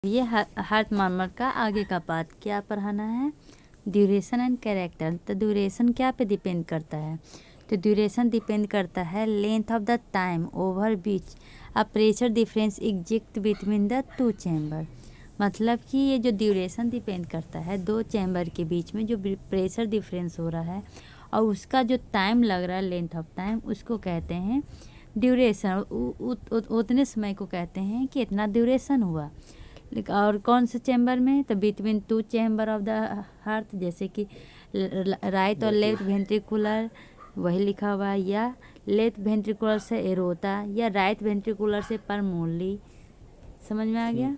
ये heart murmur का आगे का पार्ट क्या पढ़ाना है, ड्यूरेशन एंड कैरेक्टर। तो ड्यूरेशन क्या पे डिपेंड करता है, तो ड्यूरेशन डिपेंड करता है length of the time over which a pressure difference exist between the two chamber. मतलब कि ये जो ड्यूरेशन डिपेंड करता है दो चैम्बर के बीच में जो प्रेशर डिफरेंस हो रहा है और उसका जो टाइम लग रहा है, लेंथ ऑफ टाइम, उसको कहते हैं ड्यूरेशन। उतने समय को कहते हैं कि इतना ड्यूरेशन हुआ। और कौन से चैम्बर में, तो between two chamber of the heart, जैसे कि राइट और लेफ्ट वेंट्रिकुलर, वही लिखा हुआ है, या लेफ्ट वेंट्रिकुलर से एरोटा या राइट वेंट्रिकुलर से परमोली। समझ में आ गया।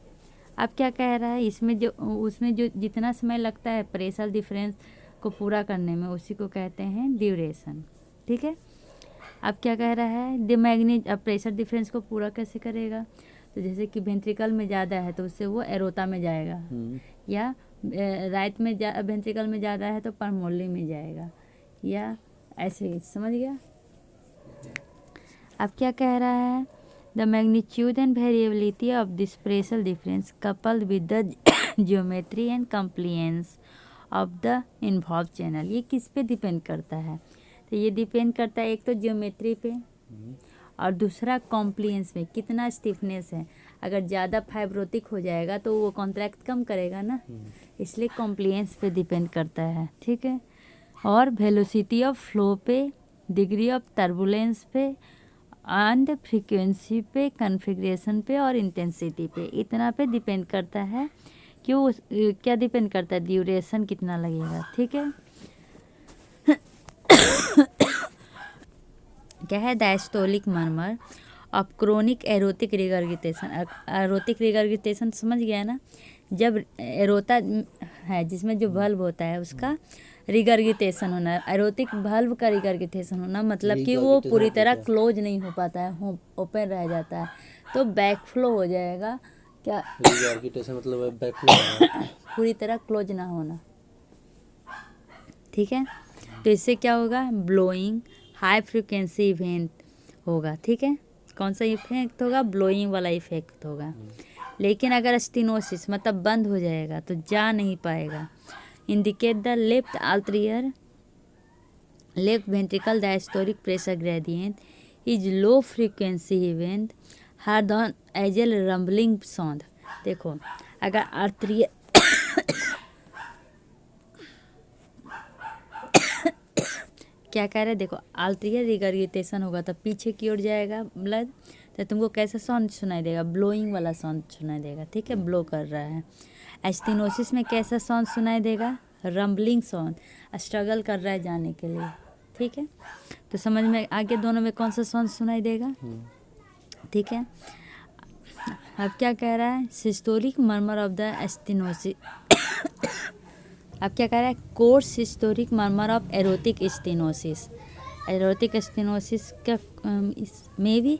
अब क्या कह रहा है, उसमें जो जितना समय लगता है प्रेशर डिफरेंस को पूरा करने में, उसी को कहते हैं ड्यूरेशन। ठीक है। अब क्या कह रहा है, अब प्रेशर डिफरेंस को पूरा कैसे करेगा, तो जैसे कि वेंट्रिकल में ज़्यादा है तो उससे वो एरोटा में जाएगा, या राइट में वेंट्रिकल में ज़्यादा है तो परमोली में जाएगा, या ऐसे ही। समझ गया। अब क्या कह रहा है, the magnitude and variability of this pressure difference coupled with the geometry and compliance of the involve channel. ये किस पे डिपेंड करता है, तो ये डिपेंड करता है एक तो ज्योमेट्री पे और दूसरा कॉम्प्लियंस में, कितना स्टिफनेस है। अगर ज़्यादा फाइब्रोटिक हो जाएगा तो वो कॉन्ट्रैक्ट कम करेगा ना, इसलिए कॉम्प्लियंस पे डिपेंड करता है। ठीक है। और वेलोसिटी ऑफ फ्लो पे, डिग्री ऑफ टर्बुलेंस पे, एंड फ्रीक्वेंसी पे, कॉन्फ़िगरेशन पे और इंटेंसिटी पे, इतना पे डिपेंड करता है कि वो क्या डिपेंड करता है, ड्यूरेशन कितना लगेगा। ठीक है। क्या है, diastolic murmur of chronic aortic regurgitation. Aortic regurgitation समझ गया ना, जब एरोटा है जिसमें जो बल्ब होता है उसका रिगर्गिटेशन होना, एरोटिक बल्ब का रिगर्गिटेशन होना, मतलब कि वो पूरी तरह क्लोज नहीं हो पाता है, ओपन रह जाता है, तो बैक फ्लो हो जाएगा। क्या रिगर्गिटेशन मतलब बैक फ्लो पूरी तरह क्लोज ना होना। ठीक है। तो इससे क्या होगा, ब्लोइंग हाई फ्रिक्वेंसी इवेंट होगा। ठीक है। कौन सा इफेक्ट होगा, ब्लोइंग वाला इफेक्ट होगा। लेकिन अगर स्टेनोसिस मतलब बंद हो जाएगा तो जा नहीं पाएगा। Indicate the left atrial left ventricle diastolic pressure gradient is low frequency event heard on as a rumbling sound. देखो, अगर आर्ट्रियर क्या कह रहे हैं, देखो आल्ट्रियर रिगर्गिटेशन होगा तो पीछे की ओर जाएगा ब्लड, तो तुमको कैसा साउंड सुनाई देगा, ब्लोइंग वाला साउंड सुनाई देगा। ठीक है, ब्लो कर रहा है। एस्टिनोसिस में कैसा साउंड सुनाई देगा, रंबलिंग साउंड, स्ट्रगल कर रहा है जाने के लिए। ठीक है। तो समझ में आगे दोनों में कौन सा साउंड सुनाई देगा। ठीक है। अब क्या कह रहा है, systolic murmur of the stenosis. अब क्या कह रहा है, coarse systolic murmur of aortic stenosis. Aortic stenosis का में भी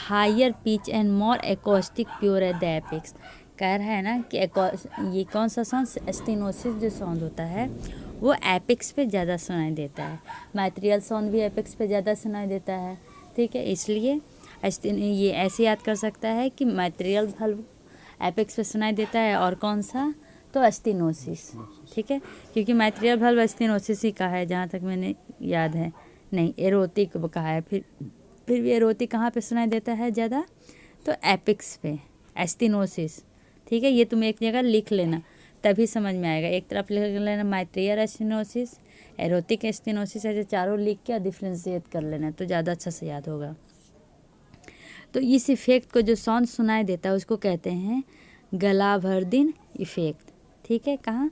higher pitch and more acoustic pure at the apex. कह रहा है ना कि ये कौन सा साउंड, स्टेनोसिस जो साउंड होता है वो एपेक्स पे ज़्यादा सुनाई देता है। मैट्रियल साउंड भी एपेक्स पे ज़्यादा सुनाई देता है। ठीक है, इसलिए ये ऐसे याद कर सकता है कि मैट्रियल वाल्व एपेक्स पे सुनाई देता है और कौन सा, तो स्टेनोसिस। ठीक है, क्योंकि मैट्रियल वाल्व स्टेनोसिस ही कहा है जहाँ तक मैंने याद है, नहीं एरोटिक कहा है। फिर भी एरोटिक कहाँ पे सुनाई देता है ज़्यादा, तो एपेक्स पे, स्टेनोसिस। ठीक है, ये तुम एक जगह लिख लेना तभी समझ में आएगा। एक तरफ लिख लेना मैट्रियल स्टेनोसिस, एरोटिक स्टेनोसिस, ऐसे चारों लिख के डिफ्रेंशिएट कर लेना तो ज़्यादा अच्छा से याद होगा। तो इस इफेक्ट को जो साउंड सुनाई देता है उसको कहते हैं गलावर्दिन इफेक्ट। ठीक है, कहाँ,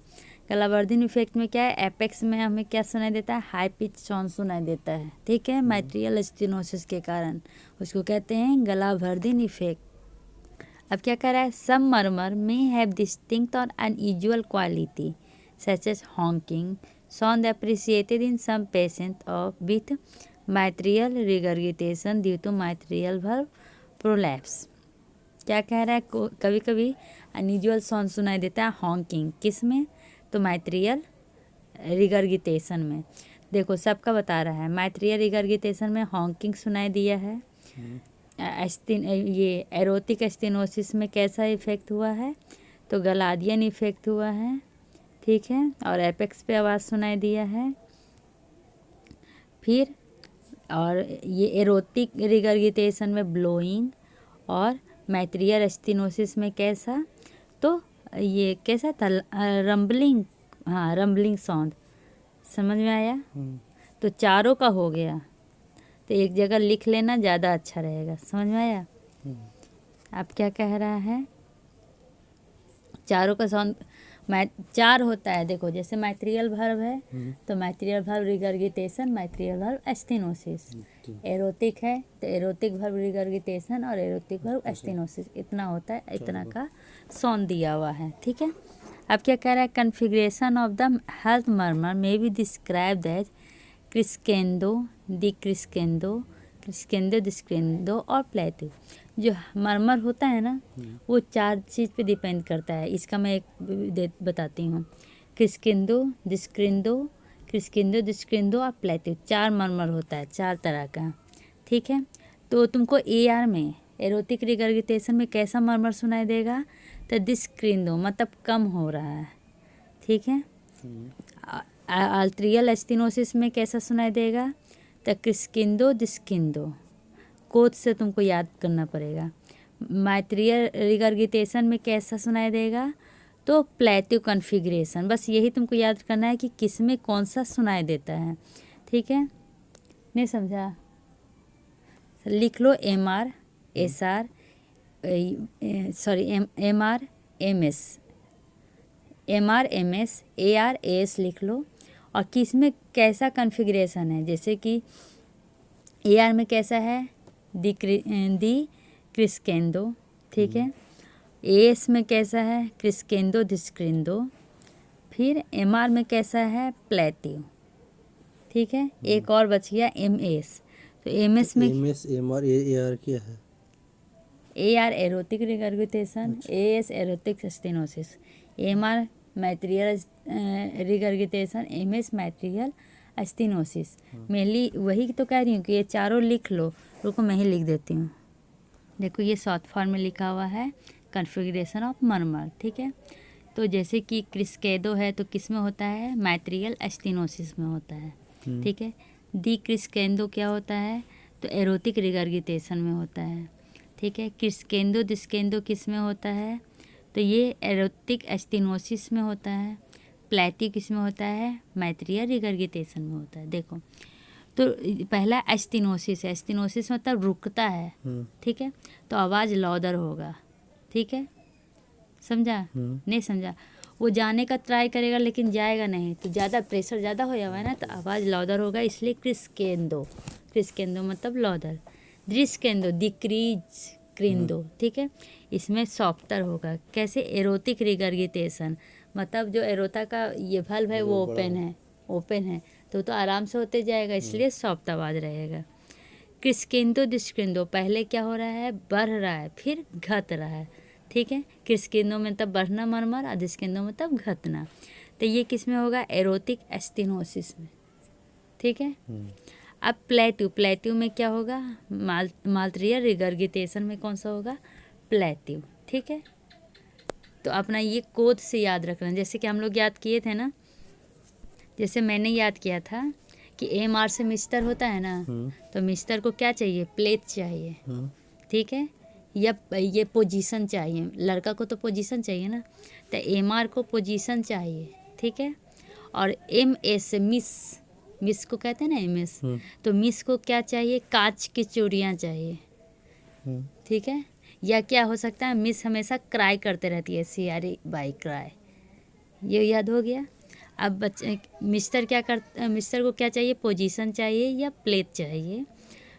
गलावर्दिन इफेक्ट में क्या है, एपेक्स में हमें क्या सुनाई देता है, हाई पिच साउंड सुनाई देता है। ठीक है, मैट्रियल स्टेनोसिस के कारण उसको कहते हैं गलावर्दिन इफेक्ट। अब क्या कर रहा है, some murmur may have distinct और unusual quality such as honking sound appreciated in some patient of with mitral regurgitation due to mitral valve prolapse. क्या कह रहा है, कभी कभी अनयूजुअल साउंड सुनाई देता है हॉन्किंग, किस में, तो मैट्रियल रिगर्गिटेशन में। देखो सबका बता रहा है, मैट्रियल रिगर्गिटेशन में हॉन्किंग सुनाई दिया है। ये एरोटिक स्टेनोसिस में कैसा इफेक्ट हुआ है, तो गलाडियन इफेक्ट हुआ है, ठीक है, और एपेक्स पे आवाज़ सुनाई दिया है। फिर और ये एरोटिक रिगर्गिटेशन में ब्लोइंग, और मैट्रियल स्टेनोसिस में कैसा, तो ये कैसा था, रंबलिंग, हाँ रंबलिंग साउंड। समझ में आया? तो चारों का हो गया, तो एक जगह लिख लेना ज़्यादा अच्छा रहेगा। समझ में आया? अब क्या कह रहा है, चारों का साउंड चार होता है। देखो जैसे मैट्रियल वर्ब है तो mitral valve regurgitation, mitral valve stenosis. Aortic है तो एरोटिक वर्ब रिगर्गिटेशन और एरोटिक वर्ब स्टेनोसिस। इतना होता है, इतना का साउंड दिया हुआ है, ठीक है। अब क्या कह रहा है, configuration of the heart murmur may be described as crescendo, decrescendo, crescendo, decrescendo और प्लेटिव। जो मरमर होता है ना वो चार चीज़ पे डिपेंड करता है। इसका मैं एक बताती हूँ, क्रिस्केंडो, डिस्क्रेंडो, क्रिस्केंडो, डिस्क्रेंडो और प्लेटिव। चार मरमर होता है, चार तरह का, ठीक है। तो तुमको AR में एरोटिक रिगर्गिटेशन में कैसा मरमर सुनाई देगा, तो डिस्क्रेंडो मतलब कम हो रहा है, ठीक है। आल्ट्रियल स्टेनोसिस में कैसा सुनाई देगा, तो क्रिस्केंडो, डिस्क्रेंडो। कोड से तुमको याद करना पड़ेगा। मैट्रियल रिगर्गिटेशन में कैसा सुनाई देगा, तो प्लेटिव कन्फिग्रेशन। बस यही तुमको याद करना है कि किस में कौन सा सुनाई देता है, ठीक है। नहीं समझा? लिख लो MR, SR, sorry MR, MS, MR, MS, AR, AS लिख लो। और किस में कैसा कन्फिग्रेशन है, जैसे कि AR में कैसा है, दी क्रिस्केंडो, ठीक है। AS में कैसा है, क्रिस्केंडो, डिस्क्रेंडो। फिर MR में कैसा है, प्लेटिव, ठीक है। एक और बच गया MS। तो MS में MS, MR, AR क्या है? AR aortic regurgitation, AS aortic stenosis, MR mitral regurgitation, MS mitral stenosis. Mainly वही तो कह रही हूँ कि ये चारों लिख लो। रुको मैं ही लिख देती हूँ। देखो ये शॉर्ट फॉर्म में लिखा हुआ है, कन्फिग्रेशन ऑफ मरमर, ठीक है। तो जैसे कि क्रिस्केडो है तो किस में होता है, मैट्रियल स्टेनोसिस में होता है, ठीक है। डी क्रिस्केंडो क्या होता है, तो एरोटिक रिगर्गिटेशन में होता है, ठीक है। क्रिस्केंडो, डिस्केंडो किस में होता है, तो ये एरोटिक स्टेनोसिस में होता है। प्लेटिव किस में होता है, मैट्रियल रिगर्गिटेशन में होता है। देखो तो पहला स्टेनोसिस है, स्टेनोसिस मतलब रुकता है, ठीक है। तो आवाज़ लाउडर होगा, ठीक है। समझा? नहीं समझा? वो जाने का ट्राई करेगा लेकिन जाएगा नहीं, तो ज़्यादा प्रेशर ज़्यादा हो जाएगा ना, तो आवाज़ लाउडर होगा, इसलिए क्रिस्केंडो। क्रिस्केंडो मतलब लाउडर। डिस्केंडो, डिक्रीज क्रिंडो, ठीक है। इसमें सॉफ्टर होगा। कैसे, एरोटिक रिगर्गिटेशन मतलब जो एरोटा का ये वाल्व है वो ओपन है, ओपन है तो आराम से होते जाएगा, इसलिए सॉफ्ट आवाज़ रहेगा। क्रिस्केंडो, डिस्क्रेंडो पहले क्या हो रहा है, बढ़ रहा है फिर घट रहा है, ठीक है। क्रिस्केंडो में तब बढ़ना मरमर और डिस्केंडो में तब घटना। तो ये किस में होगा, एरोटिक स्टेनोसिस में, ठीक है। अब प्लेटिव, प्लेटिव में क्या होगा, मैट्रियल रिगर्गिटेशन में कौन सा होगा, प्लेटिव, ठीक है। तो अपना ये कोड से याद रखना, जैसे कि हम लोग याद किए थे ना, जैसे मैंने याद किया था कि MR से मिस्टर होता है ना, तो मिस्टर को क्या चाहिए, प्लेट चाहिए, ठीक है। या ये पोजीशन चाहिए, लड़का को तो पोजीशन चाहिए ना, तो MR को पोजीशन चाहिए, ठीक है। और MS से मिस को कहते हैं ना MS, तो मिस को क्या चाहिए, कांच की चूड़ियाँ चाहिए, ठीक है। या क्या हो सकता है, मिस हमेशा क्राई करते रहती है, CRY बाई क्राई, ये याद हो गया। अब बच्चे मिस्टर क्या कर, मिस्टर को क्या चाहिए, पोजीशन चाहिए या प्लेट चाहिए।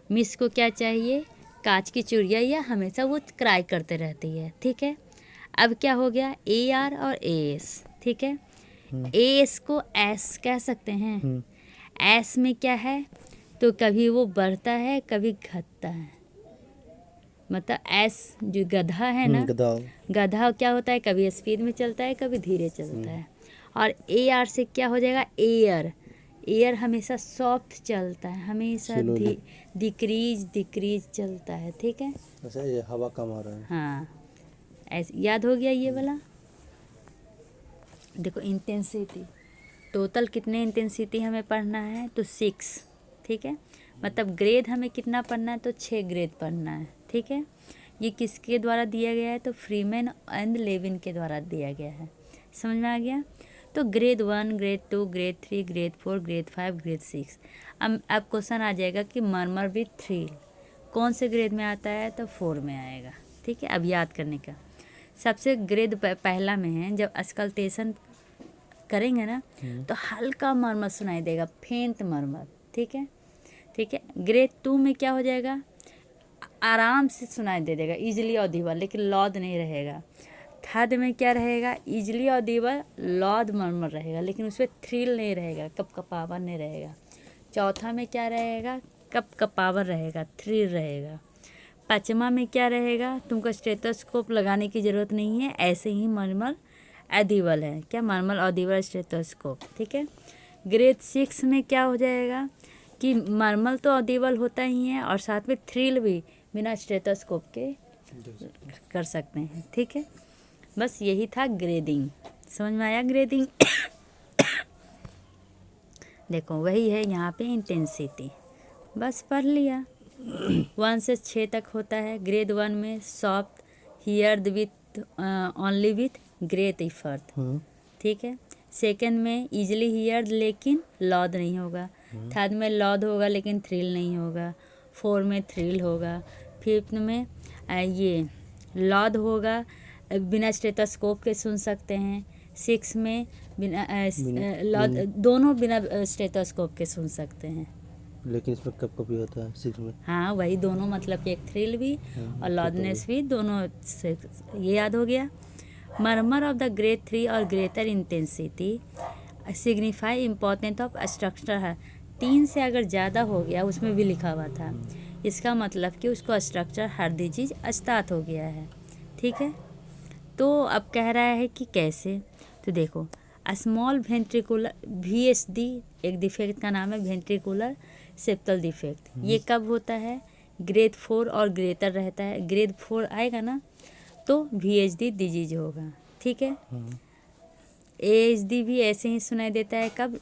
मिस को क्या चाहिए, कांच की चूड़ियाँ, या हमेशा वो क्राई करते रहती है, ठीक है। अब क्या हो गया, AR और AS, ठीक है। AS को S कह सकते हैं। S में क्या है, तो कभी वो बढ़ता है कभी घटता है, मतलब S जो गधा है ना, गधा क्या होता है, कभी स्पीड में चलता है कभी धीरे चलता है। और AR से क्या हो जाएगा, एयर हमेशा सॉफ्ट चलता है, हमेशा डिक्रीज चलता है, ठीक है। अच्छा, ये हवा कम आ रहा है। हाँ ऐसे याद हो गया ये वाला, देखो इंटेंसिटी, टोटल कितने इंटेंसिटी हमें पढ़ना है, तो 6, ठीक है। मतलब ग्रेड हमें कितना पढ़ना है, तो 6 ग्रेड पढ़ना है, ठीक है। ये किसके द्वारा दिया गया है, तो फ्रीमैन एंड लेविन के द्वारा दिया गया है। समझ में आ गया। तो grade 1, grade 2, grade 3, grade 4, grade 5, grade 6। अब क्वेश्चन आ जाएगा कि मरमर विथ थ्रिल कौन से ग्रेड में आता है, तो 4 में आएगा, ठीक है। अब याद करने का, सबसे ग्रेड पहला में है, जब अस्कल्टेशन करेंगे ना तो हल्का मरमर सुनाई देगा, फेंट मरमर, ठीक है, ठीक है। ग्रेड 2 में क्या हो जाएगा, आराम से सुनाई दे देगा, इजीली ऑडिबल, लेकिन लॉud नहीं रहेगा। थर्ड में क्या रहेगा, इजीली ऑडिबल, लॉud मरमर रहेगा, लेकिन उसमें थ्रिल नहीं रहेगा, कपकपावर नहीं रहेगा। चौथा में क्या रहेगा, कपकपावर रहेगा, थ्रिल रहेगा। पाँचवा में क्या रहेगा, तुमको स्टेथोस्कोप लगाने की ज़रूरत नहीं है, ऐसे ही मरमर ऑडिबल है, क्या मरमर ऑडिबल स्टेथोस्कोप, ठीक है। ग्रेड 6 में क्या हो जाएगा कि मरमर तो ऑडिबल होता ही है और साथ में थ्रिल भी बिना स्टेथोस्कोप के कर सकते हैं, ठीक है। बस यही था ग्रेडिंग, समझ में आया ग्रेडिंग। देखो वही है यहाँ पे इंटेंसिटी, बस पढ़ लिया। 1 से 6 तक होता है। ग्रेड 1 में soft, heard with only with great effort, ठीक है। सेकंड में इजीली हियर्ड लेकिन लॉud नहीं होगा। थर्ड में लॉud होगा लेकिन थ्रिल नहीं होगा। 4 में थ्रिल होगा। फिफ्थ में ये लॉud होगा, बिना स्टेथोस्कोप के सुन सकते हैं। 6 में बिना लॉud, दोनों बिना स्टेथोस्कोप के सुन सकते हैं। लेकिन इसमें कब कभी होता है 6 में? हाँ वही दोनों, मतलब कि एक थ्रिल भी और लॉudनेस भी, दोनों से ये याद हो गया। मरमर ऑफ द ग्रेड 3 और greater intensity signify important of structure है। 3 से अगर ज़्यादा हो गया, उसमें भी लिखा हुआ था, इसका मतलब कि उसको स्ट्रक्चर हार्ट डिजीज स्टार्ट हो गया है, ठीक है। तो अब कह रहा है कि कैसे, तो देखो स्मॉल वेंट्रिकुलर VSD एक डिफेक्ट का नाम है, वेंट्रिकुलर सेप्टल डिफेक्ट। ये कब होता है, ग्रेड 4 और ग्रेटर रहता है। ग्रेड 4 आएगा ना तो VSD डिजीज होगा, ठीक है। AHD भी ऐसे ही सुनाई देता है, कब,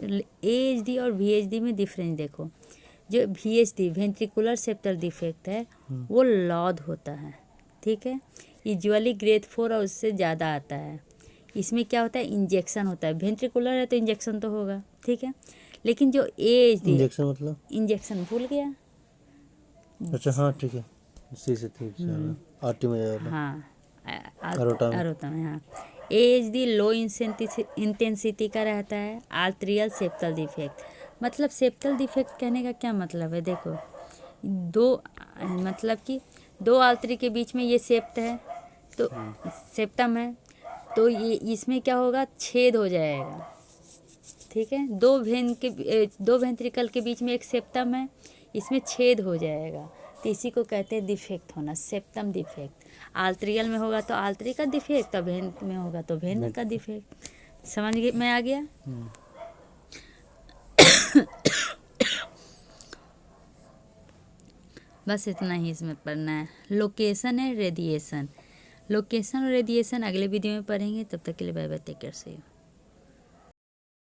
AHD और VHD में डिफरेंस देखो। जो VSD वेंट्रिकुलर सेप्टल डिफेक्ट है वो लॉud होता है, ठीक है। यूजुअली ग्रेड 4 और उससे ज़्यादा आता है। इसमें क्या होता है, इंजेक्शन होता है। वेंट्रिकुलर है तो इंजेक्शन तो होगा, ठीक है। लेकिन जो AHD, इंजेक्शन मतलब? इंजेक्शन भूल गया। अच्छा हाँ ठीक है, सी से ठीक है, आरटी में जाएगा। हाँ अरोटा में। अरोटा में, हाँ। AHD लो इंटेंसिटी का रहता है। आर्ट्रियल सेप्टल डिफेक्ट, मतलब सेप्टल डिफेक्ट कहने का क्या मतलब है, देखो दो, मतलब कि 2 आर्टरी के बीच में ये सेप्ट है, तो सेप्टम है, तो ये इसमें क्या होगा, छेद हो जाएगा, ठीक है। 2 वेंट्रिकल के बीच में एक सेप्टम है, इसमें छेद हो जाएगा, तो इसी को कहते हैं डिफेक्ट होना, सेप्टम डिफेक्ट। आर्ट्रियल में होगा तो आर्टरी का डिफेक्ट, और वेन में होगा तो वेन का डिफेक्ट। समझ में आ गया। बस इतना ही इसमें पढ़ना है। लोकेशन है रेडिएशन, लोकेशन और रेडिएशन अगले वीडियो में पढ़ेंगे। तब तक के लिए बाय बाय, टेक केयर, से यू।